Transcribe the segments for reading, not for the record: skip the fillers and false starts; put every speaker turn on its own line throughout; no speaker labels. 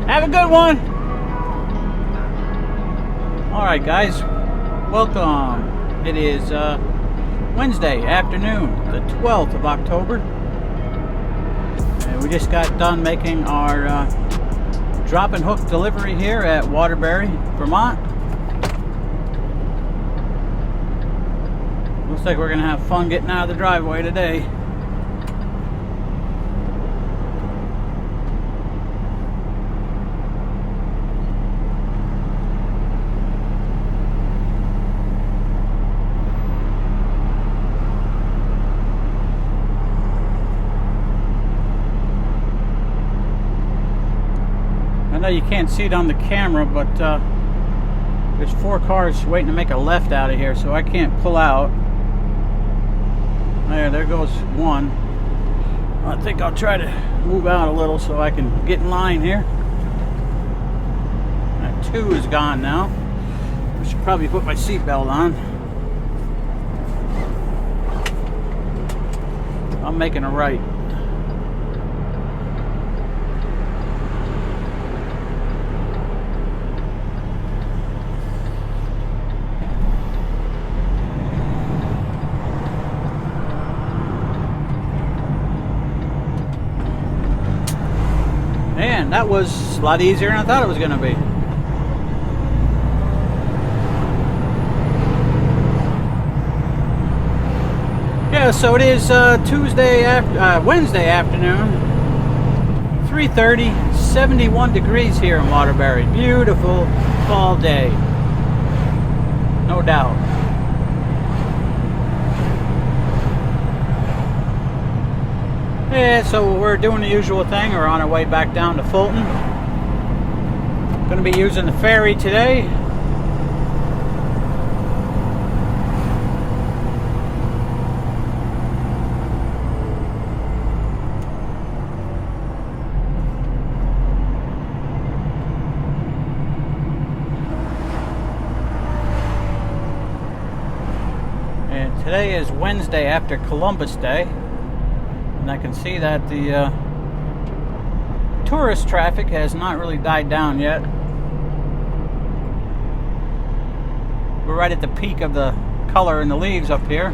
Have a good one. Alright guys, welcome. It is Wednesday afternoon, the 12th of October. And we just got done making our drop and hook delivery here at Waterbury, Vermont. Looks like we're going to have fun getting out of the driveway today. I know you can't see it on the camera, but there's 4 cars waiting to make a left out of here, so I can't pull out. There goes one. I think I'll try to move out a little so I can get in line here. That 2 is gone now. I should probably put my seatbelt on. I'm making a right. Man, that was a lot easier than I thought it was going to be. Yeah, so it is Wednesday afternoon, 3:30, 71 degrees here in Waterbury. Beautiful fall day, no doubt. Yeah, so we're doing the usual thing. We're on our way back down to Fulton. Going to be using the ferry today. And today is Wednesday after Columbus Day. And I can see that the tourist traffic has not really died down yet. We're right at the peak of the color in the leaves up here.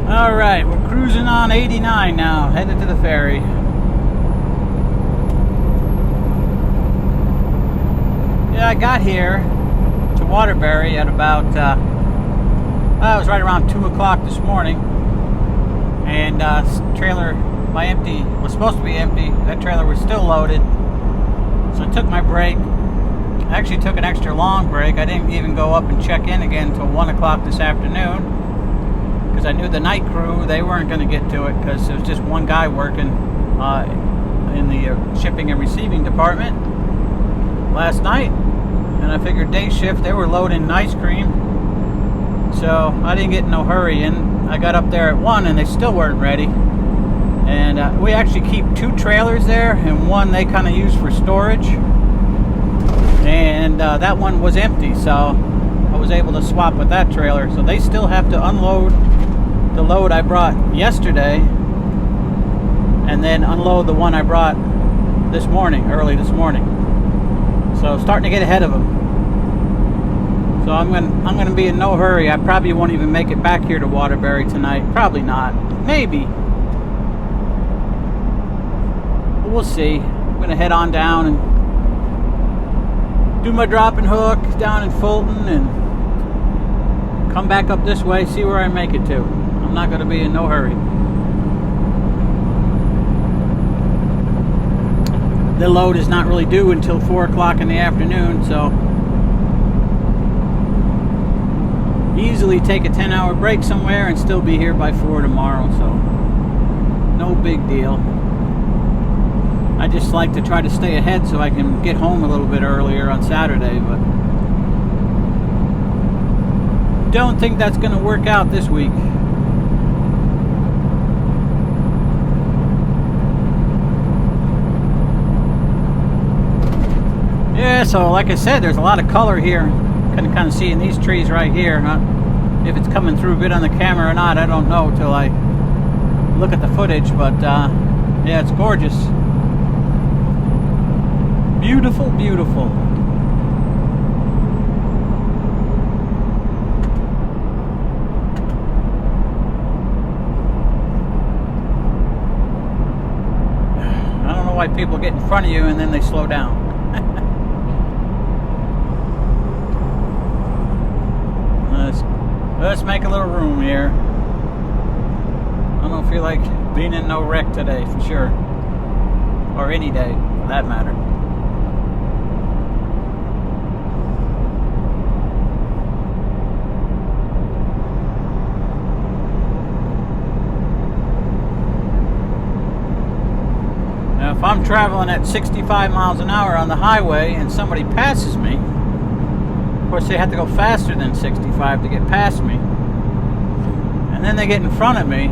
Alright, we're cruising on 89 now, headed to the ferry. Yeah, I got here to Waterbury at about, it was right around 2 o'clock this morning. And trailer, my empty, was supposed to be empty. That trailer was still loaded. So I took my break. I actually took an extra long break. I didn't even go up and check in again until 1 o'clock this afternoon. because I knew the night crew, they weren't going to get to it because there was just one guy working in the shipping and receiving department last night, and I figured day shift they were loading ice cream, so I didn't get in no hurry. And I got up there at 1 and they still weren't ready. And we actually keep 2 trailers there, and one they kind of use for storage, and that one was empty, so I was able to swap with that trailer. So they still have to unload the load I brought yesterday and then unload the one I brought this morning, early this morning. So starting to get ahead of them. So I'm gonna be in no hurry. I probably won't even make it back here to Waterbury tonight. Probably not. Maybe. But we'll see. I'm gonna head on down and do my drop and hook down in Fulton and come back up this way, see where I make it to. I'm not gonna be in no hurry. The load is not really due until 4 o'clock in the afternoon, so easily take a 10-hour break somewhere and still be here by 4 tomorrow, so no big deal. I just like to try to stay ahead so I can get home a little bit earlier on Saturday, but don't think that's going to work out this week. Yeah, so like I said, there's a lot of color here. Can kind of see in these trees right here. If it's coming through good on the camera or not, I don't know till I look at the footage, but yeah, it's gorgeous. Beautiful, beautiful. I don't know why people get in front of you and then they slow down. Let's make a little room here. I don't feel like being in no wreck today, for sure. Or any day, for that matter. Now, if I'm traveling at 65 miles an hour on the highway and somebody passes me, of course, they have to go faster than 65 to get past me. And then they get in front of me.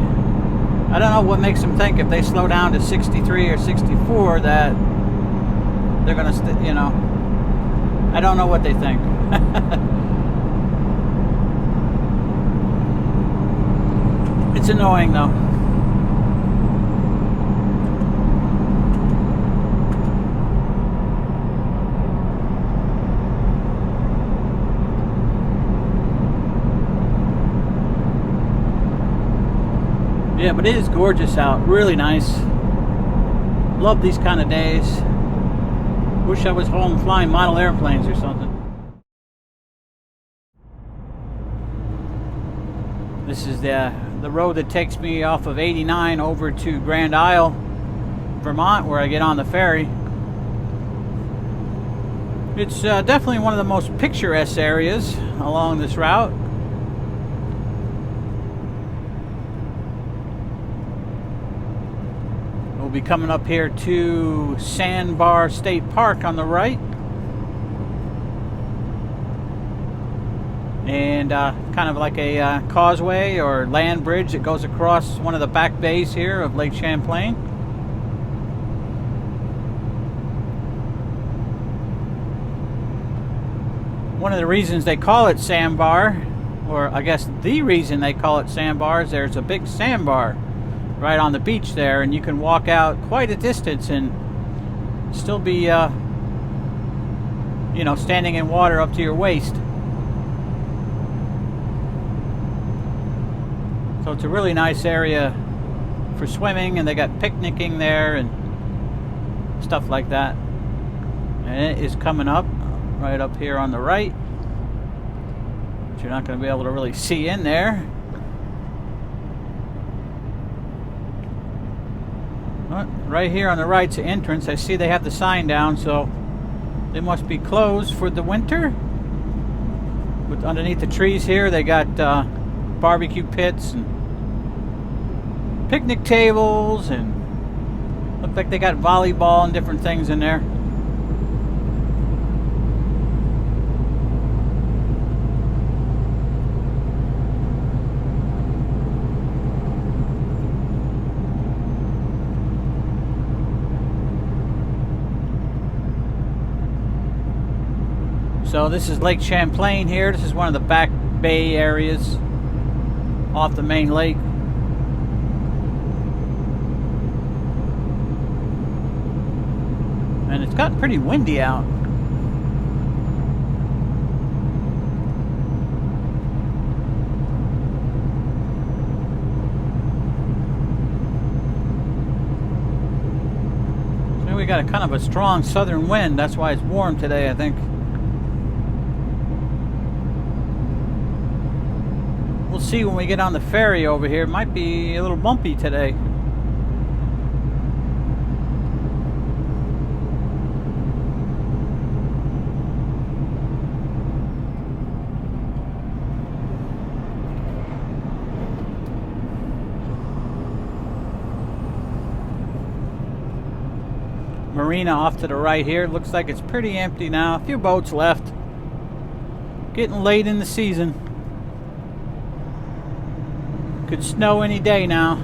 I don't know what makes them think if they slow down to 63 or 64 that they're going to, you know, I don't know what they think. It's annoying, though. Yeah, but it is gorgeous out. Really nice. Love these kind of days. Wish I was home flying model airplanes or something. This is the road that takes me off of 89 over to Grand Isle, Vermont, where I get on the ferry. It's definitely one of the most picturesque areas along this route. We'll be coming up here to Sandbar State Park on the right, and kind of like a causeway or land bridge that goes across one of the back bays here of Lake Champlain. One of the reasons they call it Sandbar, or I guess the reason they call it Sandbar, is there's a big sandbar right on the beach there, and you can walk out quite a distance and still be you know, standing in water up to your waist. So it's a really nice area for swimming, and they got picnicking there and stuff like that. And it is coming up right up here on the right, but you're not going to be able to really see in there. Right here on the right's the entrance. I see they have the sign down, so they must be closed for the winter. But underneath the trees here, they got barbecue pits and picnic tables, and look like they got volleyball and different things in there. So this is Lake Champlain here. This is one of the back bay areas off the main lake. And it's gotten pretty windy out. So we got a kind of a strong southern wind. That's why it's warm today, I think. We'll see when we get on the ferry over here. It might be a little bumpy today. Marina off to the right here. Looks like it's pretty empty now. A few boats left. Getting late in the season. Could snow any day now.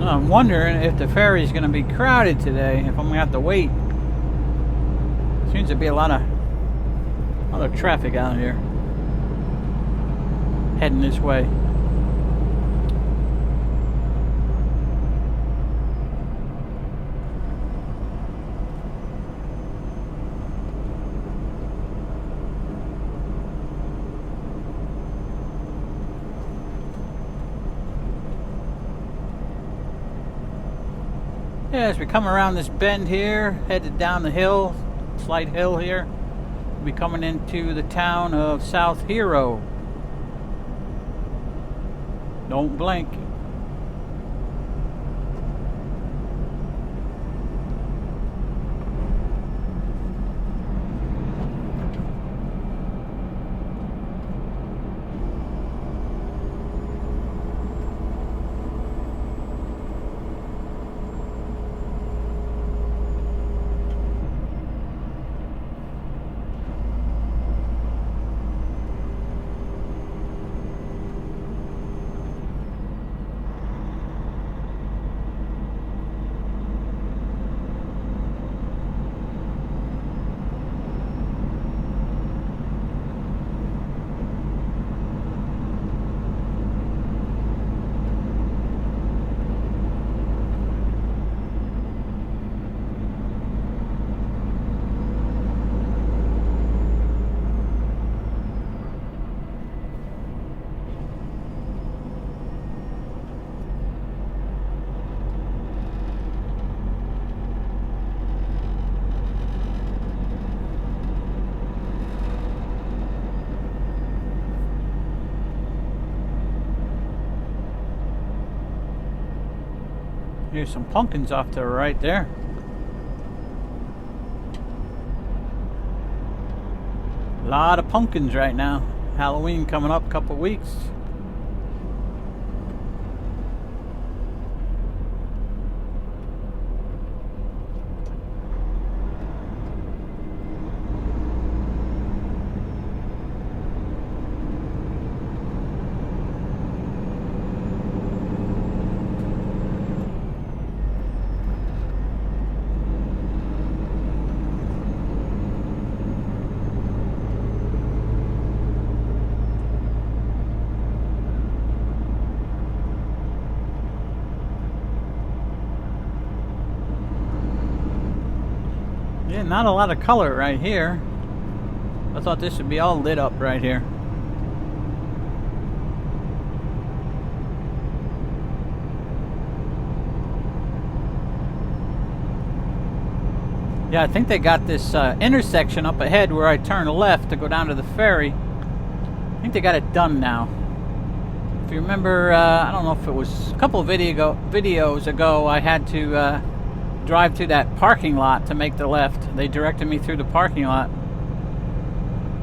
I'm wondering if the ferry's going to be crowded today, if I'm going to have to wait. Seems to be a lot of traffic out here heading this way. Yeah, as we come around this bend here, headed down the hill, slight hill here, we'll be coming into the town of South Hero. Don't blink. Here's some pumpkins off to the right there. A lot of pumpkins right now. Halloween coming up a couple weeks. Yeah, not a lot of color right here. I thought this would be all lit up right here. Yeah, I think they got this intersection up ahead where I turn left to go down to the ferry. I think they got it done now. If you remember, I don't know if it was a couple of videos ago, I had to drive through that parking lot to make the left. They directed me through the parking lot.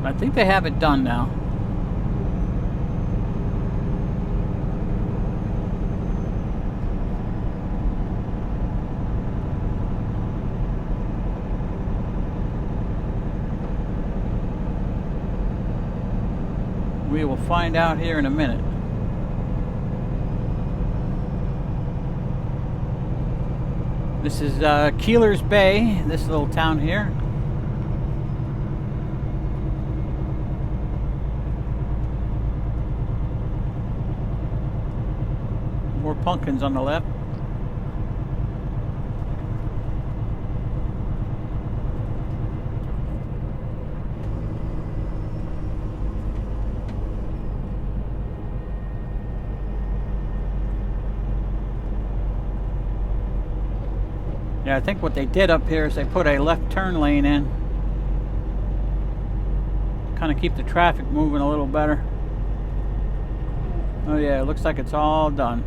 I think they have it done now. We will find out here in a minute. This is Keeler's Bay, this little town here. More pumpkins on the left. Yeah, I think what they did up here is they put a left turn lane in. Kind of keep the traffic moving a little better. Oh yeah, it looks like it's all done.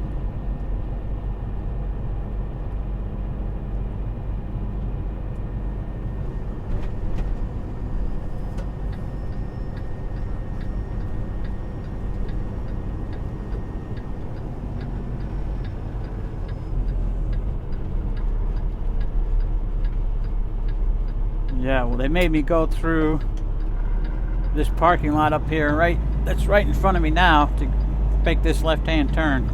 Yeah, well, they made me go through this parking lot up here, right? That's right in front of me now to make this left-hand turn.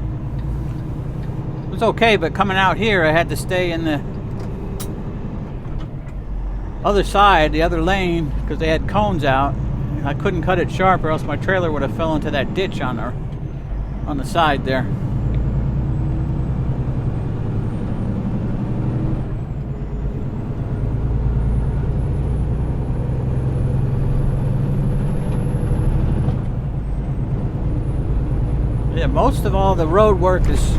It was okay, but coming out here, I had to stay in the other side, the other lane, because they had cones out. I couldn't cut it sharp, or else my trailer would have fell into that ditch on the side there. Yeah, most of all the road work is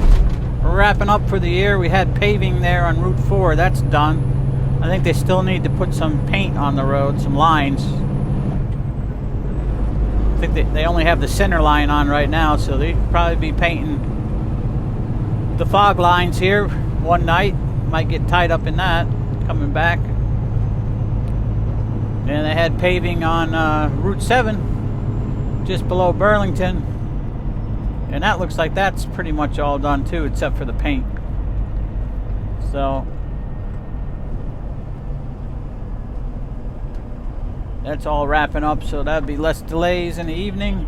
wrapping up for the year. We had paving there on Route 4. That's done. I think they still need to put some paint on the road, some lines. I think they only have the center line on right now, so they'd probably be painting the fog lines here one night. Might get tied up in that coming back. And they had paving on Route 7 just below Burlington. And that looks like that's pretty much all done too, except for the paint. So that's all wrapping up, so that'd be less delays in the evening.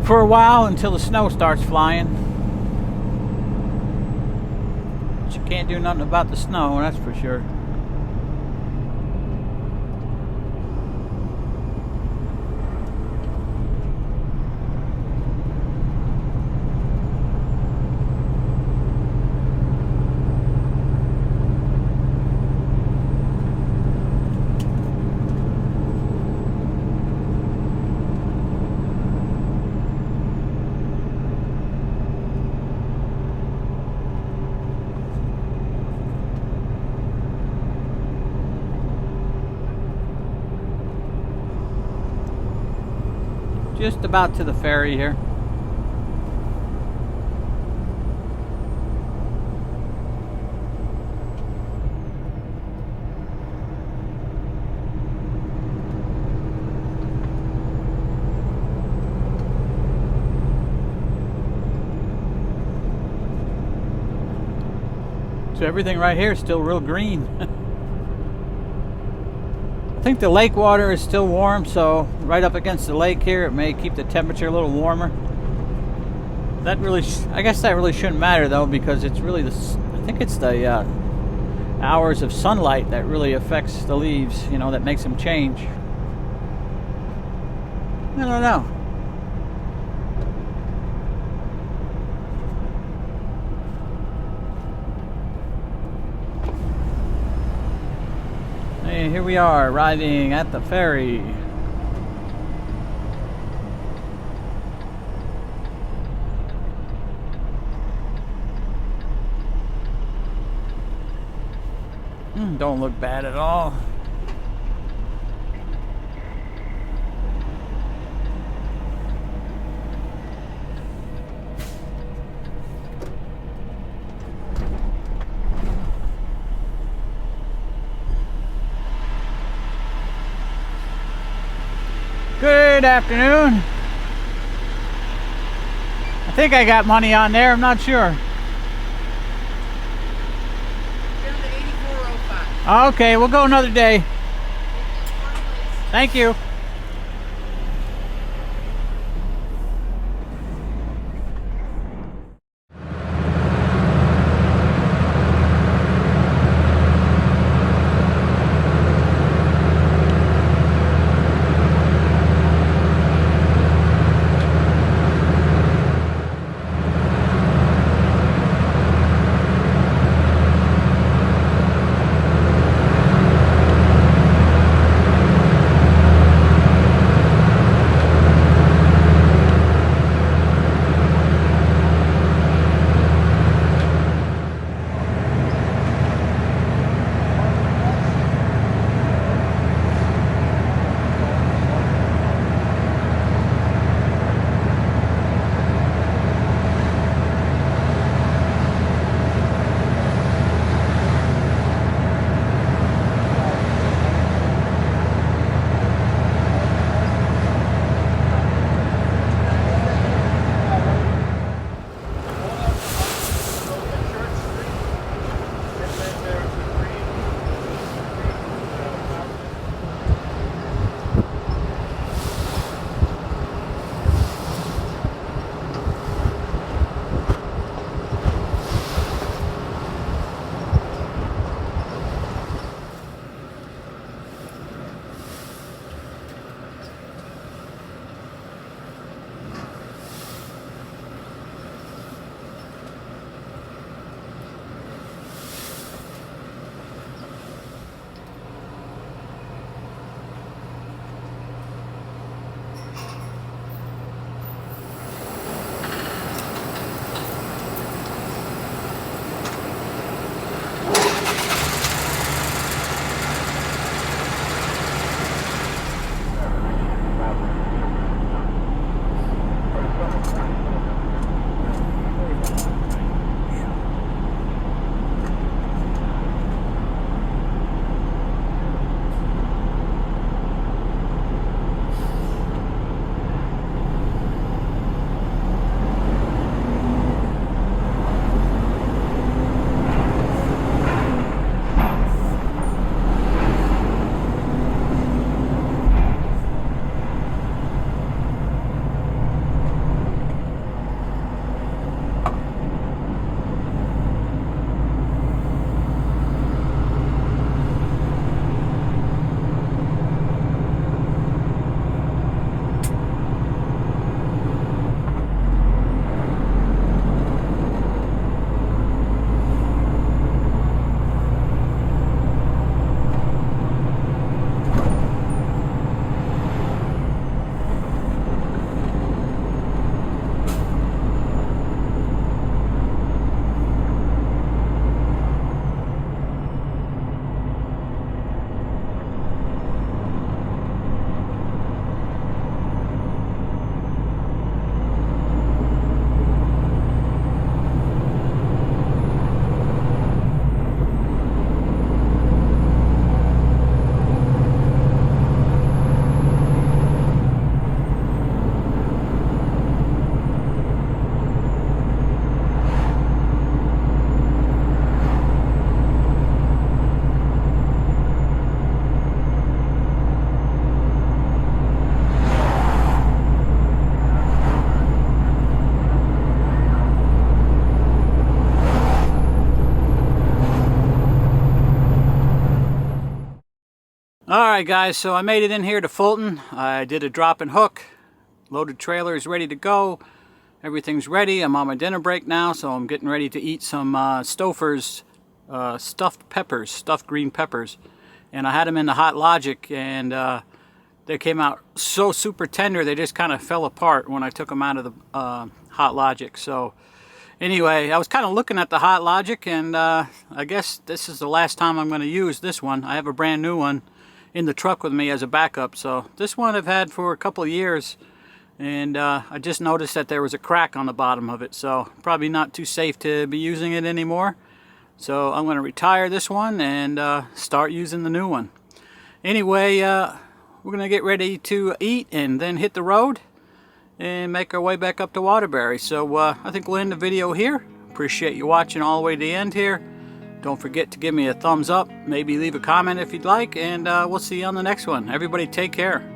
For a while, until the snow starts flying. But you can't do nothing about the snow, that's for sure. Just about to the ferry here. So everything right here is still real green. I think the lake water is still warm, so right up against the lake here, it may keep the temperature a little warmer. That really, I guess that really shouldn't matter though, because it's really I think it's the hours of sunlight that really affects the leaves, you know, that makes them change. I don't know. here we are arriving at the ferry. Don't look bad at all. Good afternoon. I think I got money on there, I'm not sure. Okay, we'll go another day. Thank you. Alright guys, so I made it in here to Fulton. I did a drop and hook. Loaded trailer is ready to go. Everything's ready. I'm on my dinner break now, so I'm getting ready to eat some Stouffer's stuffed peppers, stuffed green peppers. and I had them in the Hot Logic, and they came out so super tender they just kind of fell apart when I took them out of the Hot Logic. So anyway, I was kind of looking at the Hot Logic, and I guess this is the last time I'm going to use this one. I have a brand new one in the truck with me as a backup. So this one I've had for a couple of years, and I just noticed that there was a crack on the bottom of it, so probably not too safe to be using it anymore. So I'm going to retire this one and start using the new one. Anyway, we're going to get ready to eat and then hit the road and make our way back up to Waterbury. So I think we'll end the video here. Appreciate you watching all the way to the end here. Don't forget to give me a thumbs up, maybe leave a comment if you'd like, and we'll see you on the next one. Everybody take care.